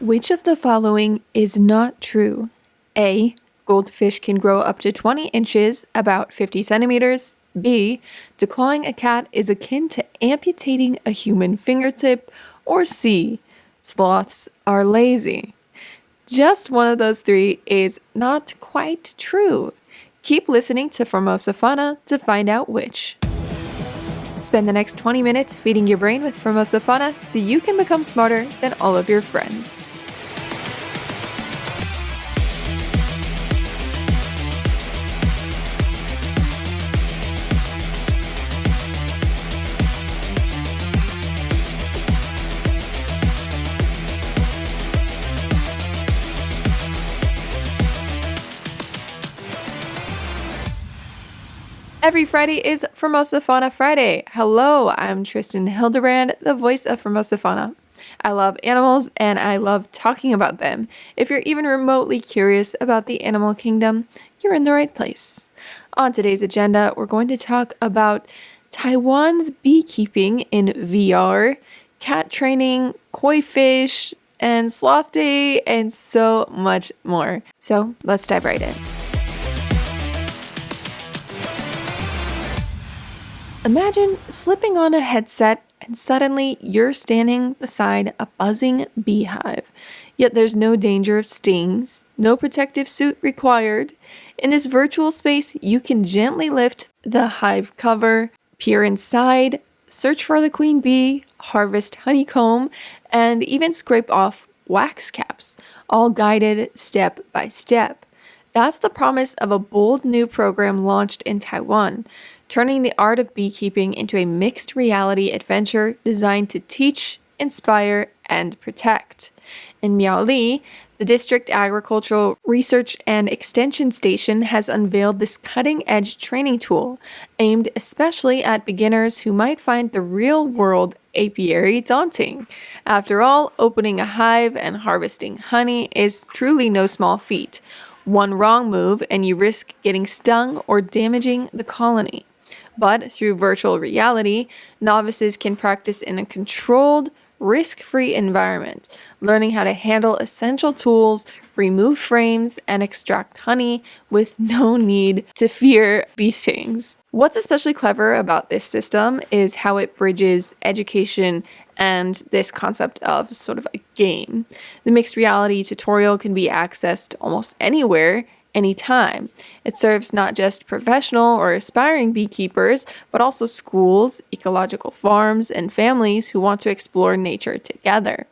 Which of the following is not true? A. Goldfish can grow up to 20 inches, about 50 centimeters. B. Declawing a cat is akin to amputating a human fingertip. Or C. Sloths are lazy. Just one of those three is not quite true. Keep listening to Formosa Fauna to find out which. Spend the next 20 minutes feeding your brain with Formosa Fauna so you can become smarter than all of your friends. Every Friday is Formosa Fauna Friday. Hello, I'm Tristan Hildebrand, the voice of Formosa Fauna. I love animals and I love talking about them. If you're even remotely curious about the animal kingdom, you're in the right place. On today's agenda, we're going to talk about Taiwan's beekeeping in VR, cat training, koi fish, and sloth day, and so much more. So let's dive right in. Imagine slipping on a headset and suddenly you're standing beside a buzzing beehive. Yet there's no danger of stings, no protective suit required. In this virtual space, you can gently lift the hive cover, peer inside, search for the queen bee, harvest honeycomb, and even scrape off wax caps, all guided step by step. That's the promise of a bold new program launched in Taiwan, turning the art of beekeeping into a mixed reality adventure designed to teach, inspire, and protect. In Miaoli, the District Agricultural Research and Extension Station has unveiled this cutting-edge training tool aimed especially at beginners who might find the real-world apiary daunting. After all, opening a hive and harvesting honey is truly no small feat. One wrong move and you risk getting stung or damaging the colony. But through virtual reality, novices can practice in a controlled, risk-free environment, learning how to handle essential tools, remove frames, and extract honey with no need to fear bee stings. What's especially clever about this system is how it bridges education and this concept of sort of a game. The mixed reality tutorial can be accessed almost anywhere, anytime. It serves not just professional or aspiring beekeepers, but also schools, ecological farms, and families who want to explore nature together.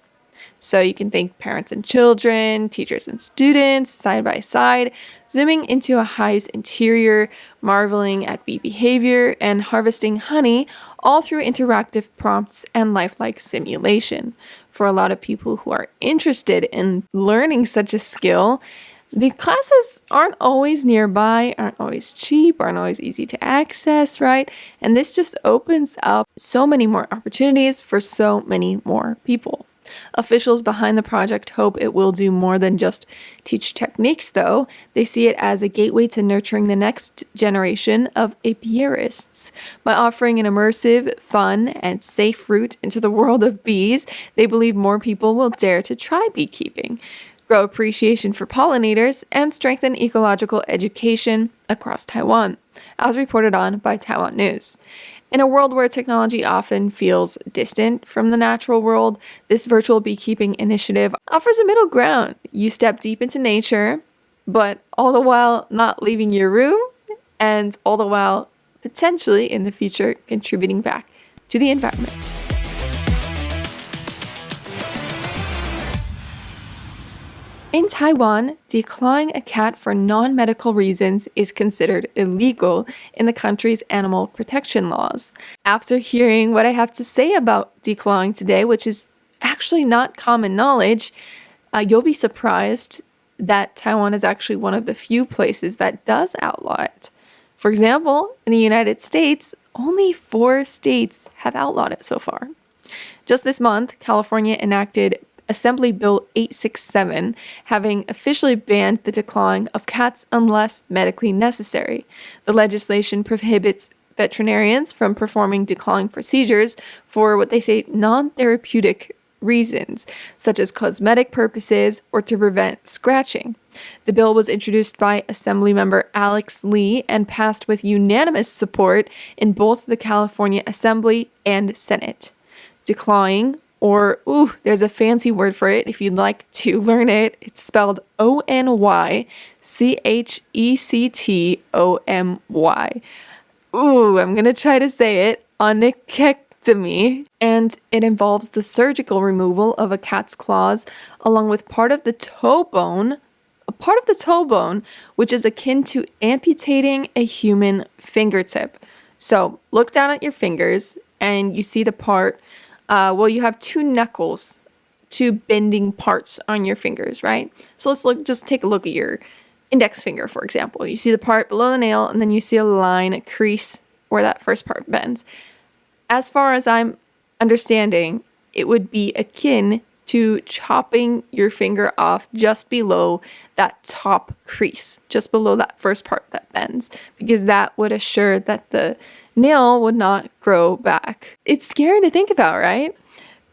So you can think parents and children, teachers and students, side by side, zooming into a hive's interior, marveling at bee behavior, and harvesting honey, all through interactive prompts and lifelike simulation. For a lot of people who are interested in learning such a skill, the classes aren't always nearby, aren't always cheap, aren't always easy to access, right? And this just opens up so many more opportunities for so many more people. Officials behind the project hope it will do more than just teach techniques, though. They see it as a gateway to nurturing the next generation of apiarists. By offering an immersive, fun, and safe route into the world of bees, they believe more people will dare to try beekeeping, grow appreciation for pollinators, and strengthen ecological education across Taiwan, as reported on by Taiwan News. In a world where technology often feels distant from the natural world, this virtual beekeeping initiative offers a middle ground. You step deep into nature, but all the while not leaving your room, and all the while potentially in the future contributing back to the environment. In Taiwan, declawing a cat for non-medical reasons is considered illegal in the country's animal protection laws. After hearing what I have to say about declawing today, which is actually not common knowledge, you'll be surprised that Taiwan is actually one of the few places that does outlaw it. For example, in the United States, only 4 states have outlawed it so far. Just this month, California enacted Assembly Bill 867, having officially banned the declawing of cats unless medically necessary. The legislation prohibits veterinarians from performing declawing procedures for what they say non-therapeutic reasons, such as cosmetic purposes or to prevent scratching. The bill was introduced by Assemblymember Alex Lee and passed with unanimous support in both the California Assembly and Senate. Declawing, or, there's a fancy word for it if you'd like to learn it. It's spelled onychectomy. I'm going to try to say it. Onychectomy. And it involves the surgical removal of a cat's claws along with part of the toe bone, which is akin to amputating a human fingertip. So look down at your fingers and you see the part. You have two knuckles, two bending parts on your fingers, right? So just take a look at your index finger, for example. You see the part below the nail, and then you see a line, a crease, where that first part bends. As far as I'm understanding, it would be akin to chopping your finger off just below that top crease, just below that first part that bends, because that would assure that the nail would not grow back. It's scary to think about, right?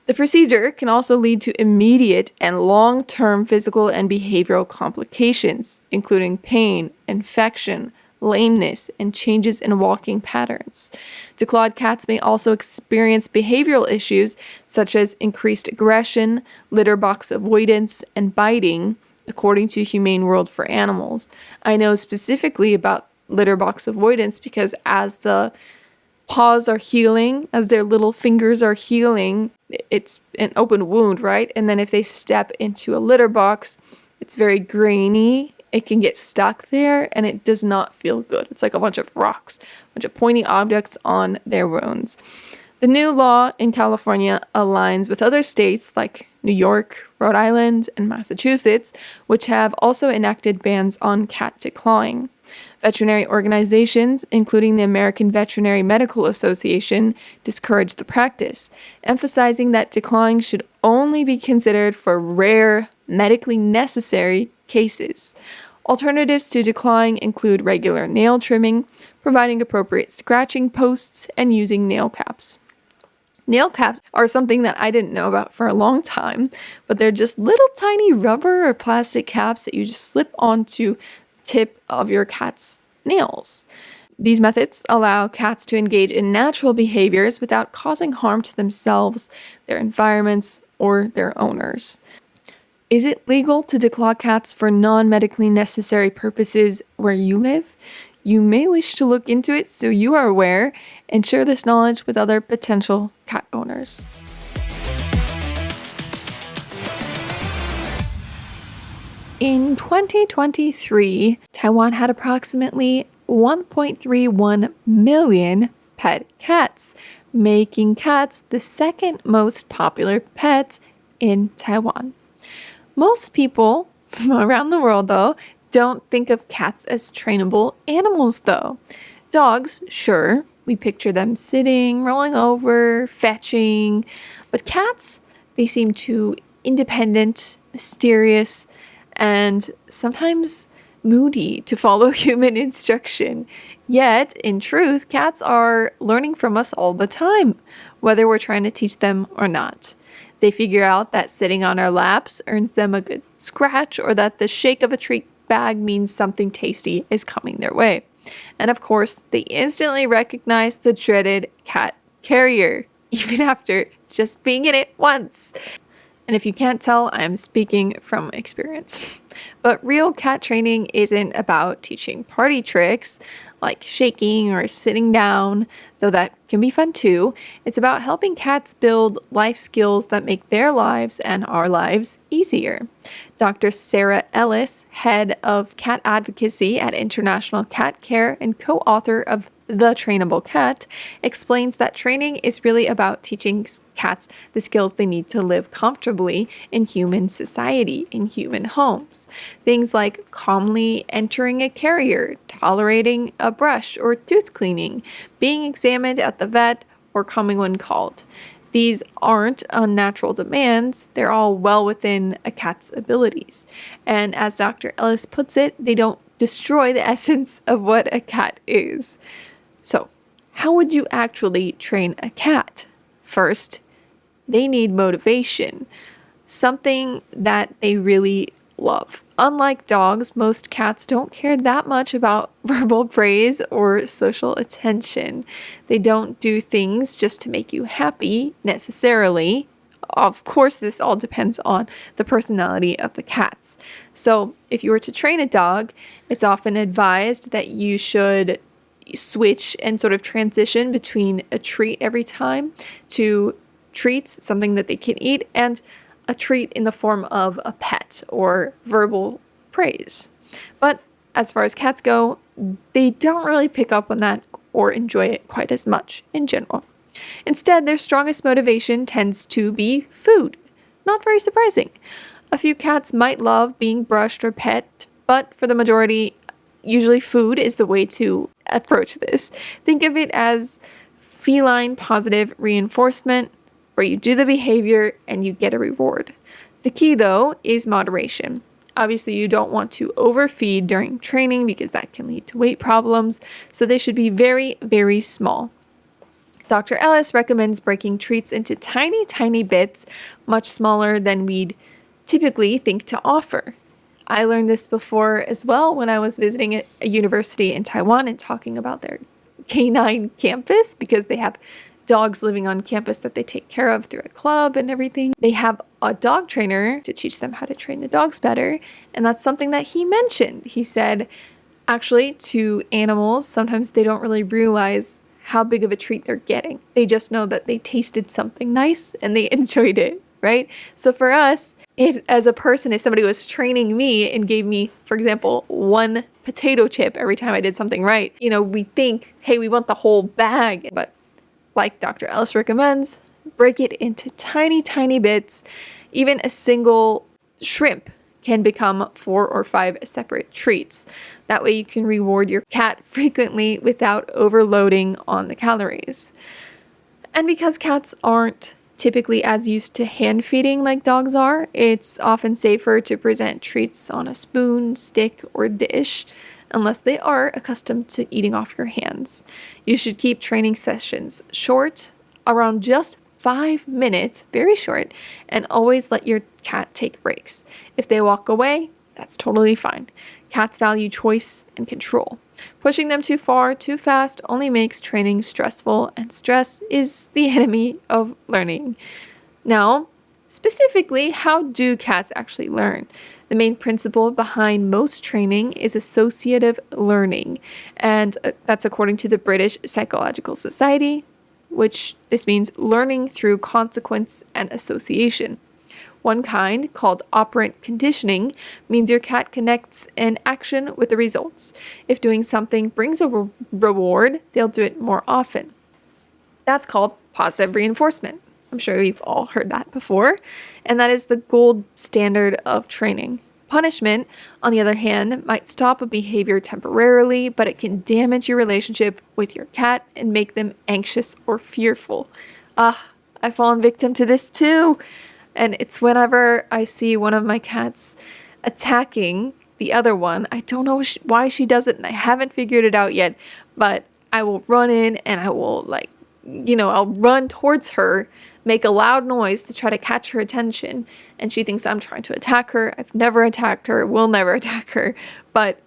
The procedure can also lead to immediate and long-term physical and behavioral complications, including pain, infection, lameness, and changes in walking patterns. Declawed cats may also experience behavioral issues such as increased aggression, litter box avoidance, and biting, according to Humane World for Animals. I know specifically about litter box avoidance because as the paws are healing, as their little fingers are healing, it's an open wound, right? And then if they step into a litter box, it's very grainy. It can get stuck there and it does not feel good. It's like a bunch of rocks, a bunch of pointy objects on their wounds. The new law in California aligns with other states like New York, Rhode Island, and Massachusetts, which have also enacted bans on cat declawing. Veterinary organizations, including the American Veterinary Medical Association, discourage the practice, emphasizing that declawing should only be considered for rare, medically necessary cases. Alternatives to declawing include regular nail trimming, providing appropriate scratching posts, and using nail caps. Nail caps are something that I didn't know about for a long time, but they're just little tiny rubber or plastic caps that you just slip onto the tip of your cat's nails. These methods allow cats to engage in natural behaviors without causing harm to themselves, their environments, or their owners. Is it legal to declaw cats for non-medically necessary purposes where you live? You may wish to look into it so you are aware and share this knowledge with other potential cat owners. In 2023, Taiwan had approximately 1.31 million pet cats, making cats the second most popular pet in Taiwan. Most people around the world, though, don't think of cats as trainable animals, though. Dogs, sure, we picture them sitting, rolling over, fetching, but cats, they seem too independent, mysterious, and sometimes moody to follow human instruction. Yet, in truth, cats are learning from us all the time, whether we're trying to teach them or not. They figure out that sitting on our laps earns them a good scratch, or that the shake of a treat bag means something tasty is coming their way. And of course, they instantly recognize the dreaded cat carrier, even after just being in it once. And if you can't tell, I'm speaking from experience. But real cat training isn't about teaching party tricks like shaking or sitting down, though that can be fun too. It's about helping cats build life skills that make their lives and our lives easier. Dr. Sarah Ellis, head of cat advocacy at International Cat Care and co-author of The Trainable Cat, explains that training is really about teaching cats the skills they need to live comfortably in human society, in human homes. Things like calmly entering a carrier, tolerating a brush or tooth cleaning, being examined at the vet, or coming when called. These aren't unnatural demands, they're all well within a cat's abilities. And as Dr. Ellis puts it, they don't destroy the essence of what a cat is. So, how would you actually train a cat? First, they need motivation, something that they really love. Unlike dogs, most cats don't care that much about verbal praise or social attention. They don't do things just to make you happy necessarily. Of course, this all depends on the personality of the cats. So if you were to train a dog, it's often advised that you should switch and sort of transition between a treat every time to treats, something that they can eat, and a treat in the form of a pet or verbal praise. But as far as cats go, they don't really pick up on that or enjoy it quite as much in general. Instead, their strongest motivation tends to be food. Not very surprising. A few cats might love being brushed or pet, but for the majority, usually food is the way to approach this. Think of it as feline positive reinforcement, where you do the behavior and you get a reward. The key, though, is moderation. Obviously, you don't want to overfeed during training because that can lead to weight problems, so they should be very, very small. Dr. Ellis recommends breaking treats into tiny, tiny bits, much smaller than we'd typically think to offer. I learned this before as well when I was visiting a university in Taiwan and talking about their canine campus, because they have dogs living on campus that they take care of through a club and everything. They have a dog trainer to teach them how to train the dogs better, and that's something that he mentioned. He said, actually, to animals, sometimes they don't really realize how big of a treat they're getting. They just know that they tasted something nice and they enjoyed it, right? So for us, if somebody was training me and gave me, for example, one potato chip every time I did something right, we think, hey, we want the whole bag. But like Dr. Ellis recommends, break it into tiny, tiny bits. Even a single shrimp can become 4 or 5 separate treats. That way you can reward your cat frequently without overloading on the calories. And because cats aren't typically as used to hand feeding like dogs are, it's often safer to present treats on a spoon, stick, or dish, unless they are accustomed to eating off your hands. You should keep training sessions short, around just 5 minutes, very short, and always let your cat take breaks. If they walk away, that's totally fine. Cats value choice and control. Pushing them too far, too fast only makes training stressful, and stress is the enemy of learning. Now, specifically, how do cats actually learn? The main principle behind most training is associative learning, and that's according to the British Psychological Society, which this means learning through consequence and association. One kind, called operant conditioning, means your cat connects an action with the results. If doing something brings a reward, they'll do it more often. That's called positive reinforcement. I'm sure you've all heard that before, and that is the gold standard of training. Punishment, on the other hand, might stop a behavior temporarily, but it can damage your relationship with your cat and make them anxious or fearful. I've fallen victim to this too. And it's whenever I see one of my cats attacking the other one. I don't know why she does it, and I haven't figured it out yet, but I will run in and I will I'll run towards her, make a loud noise to try to catch her attention, and she thinks I'm trying to attack her. I've never attacked her, will never attack her, but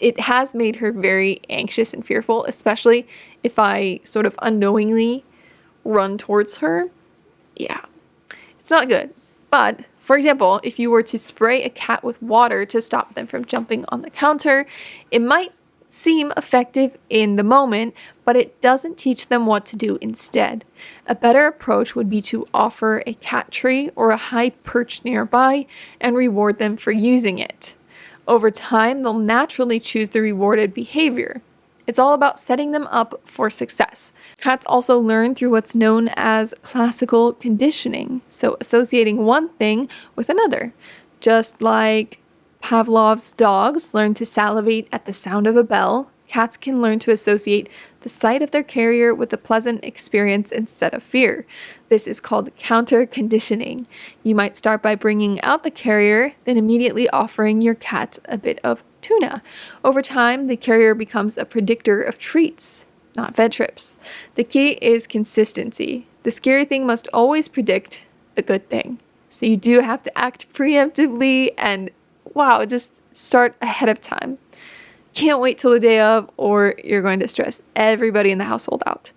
it has made her very anxious and fearful, especially if I sort of unknowingly run towards her. Yeah, it's not good. But, for example, if you were to spray a cat with water to stop them from jumping on the counter, it might seem effective in the moment, but it doesn't teach them what to do instead. A better approach would be to offer a cat tree or a high perch nearby and reward them for using it. Over time, they'll naturally choose the rewarded behavior. It's all about setting them up for success. Cats also learn through what's known as classical conditioning, so associating one thing with another. Just like Pavlov's dogs learn to salivate at the sound of a bell, cats can learn to associate the sight of their carrier with a pleasant experience instead of fear. This is called counter-conditioning. You might start by bringing out the carrier, then immediately offering your cat a bit of tuna. Over time, the carrier becomes a predictor of treats. not vet trips. The key is consistency. The scary thing must always predict the good thing. So you do have to act preemptively and just start ahead of time. Can't wait till the day of, or you're going to stress everybody in the household out.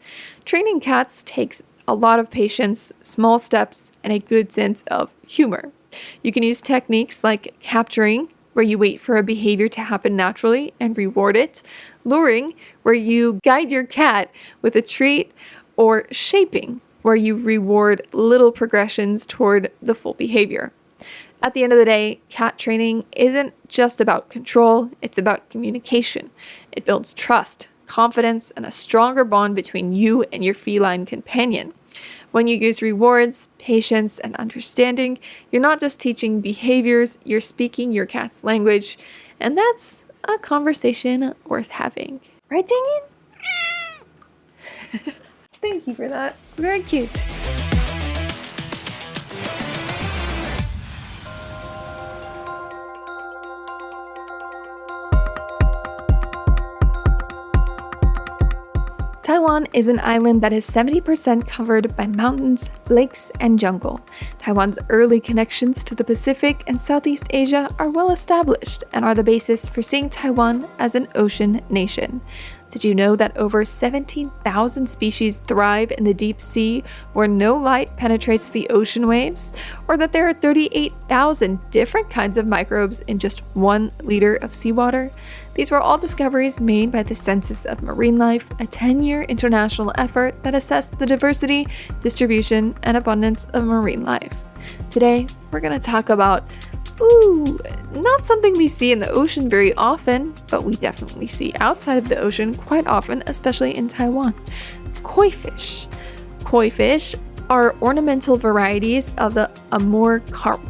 Training cats takes a lot of patience, small steps, and a good sense of humor. You can use techniques like capturing, where you wait for a behavior to happen naturally and reward it, luring, where you guide your cat with a treat, or shaping, where you reward little progressions toward the full behavior. At the end of the day, cat training isn't just about control, it's about communication. It builds trust, confidence, and a stronger bond between you and your feline companion. When you use rewards, patience, and understanding, you're not just teaching behaviors, you're speaking your cat's language, and that's a conversation worth having. Right, Daniel? Thank you for that. Very cute. Taiwan is an island that is 70% covered by mountains, lakes, and jungle. Taiwan's early connections to the Pacific and Southeast Asia are well established and are the basis for seeing Taiwan as an ocean nation. Did you know that over 17,000 species thrive in the deep sea where no light penetrates the ocean waves? Or that there are 38,000 different kinds of microbes in just 1 liter of seawater? These were all discoveries made by the Census of Marine Life, a 10-year international effort that assessed the diversity, distribution, and abundance of marine life. Today, we're going to talk about not something we see in the ocean very often, but we definitely see outside of the ocean quite often, especially in Taiwan. Koi fish. Koi fish are ornamental varieties of the Amur carp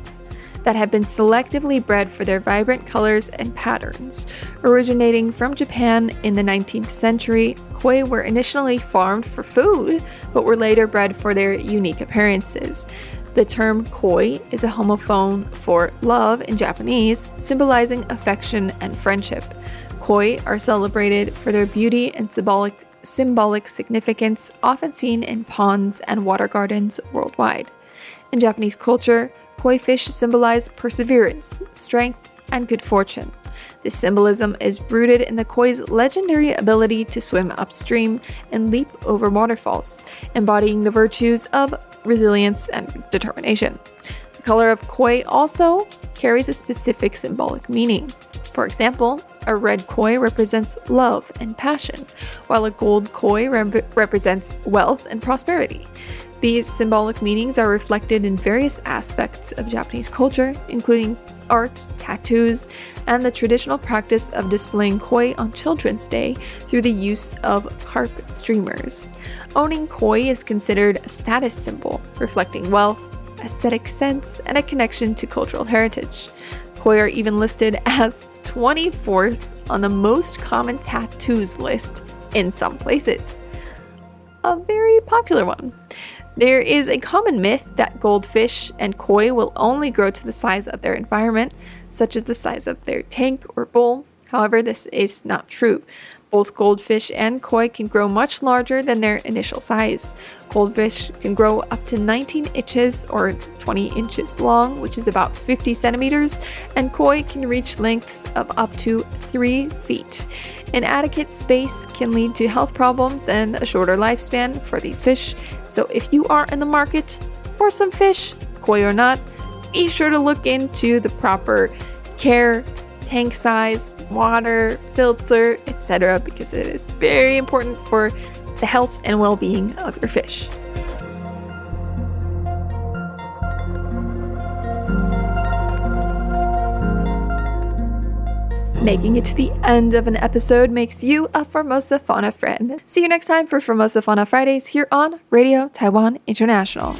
that have been selectively bred for their vibrant colors and patterns. Originating from Japan in the 19th century, koi were initially farmed for food, but were later bred for their unique appearances. The term koi is a homophone for love in Japanese, symbolizing affection and friendship. Koi are celebrated for their beauty and symbolic significance, often seen in ponds and water gardens worldwide. In Japanese culture, koi fish symbolize perseverance, strength, and good fortune. This symbolism is rooted in the koi's legendary ability to swim upstream and leap over waterfalls, embodying the virtues of resilience and determination. The color of koi also carries a specific symbolic meaning. For example, a red koi represents love and passion, while a gold koi represents wealth and prosperity. These symbolic meanings are reflected in various aspects of Japanese culture, including art, tattoos, and the traditional practice of displaying koi on Children's Day through the use of carp streamers. Owning koi is considered a status symbol, reflecting wealth, aesthetic sense, and a connection to cultural heritage. Koi are even listed as 24th on the most common tattoos list in some places. A very popular one. There is a common myth that goldfish and koi will only grow to the size of their environment, such as the size of their tank or bowl. However, this is not true. Both goldfish and koi can grow much larger than their initial size. Goldfish can grow up to 19 inches or 20 inches long, which is about 50 centimeters, and koi can reach lengths of up to 3 feet. Inadequate space can lead to health problems and a shorter lifespan for these fish. So if you are in the market for some fish, koi or not, be sure to look into the proper care, tank size, water, filter, etc., because it is very important for the health and well-being of your fish. Making it to the end of an episode makes you a Formosa Fauna friend. See you next time for Formosa Fauna Fridays here on Radio Taiwan International.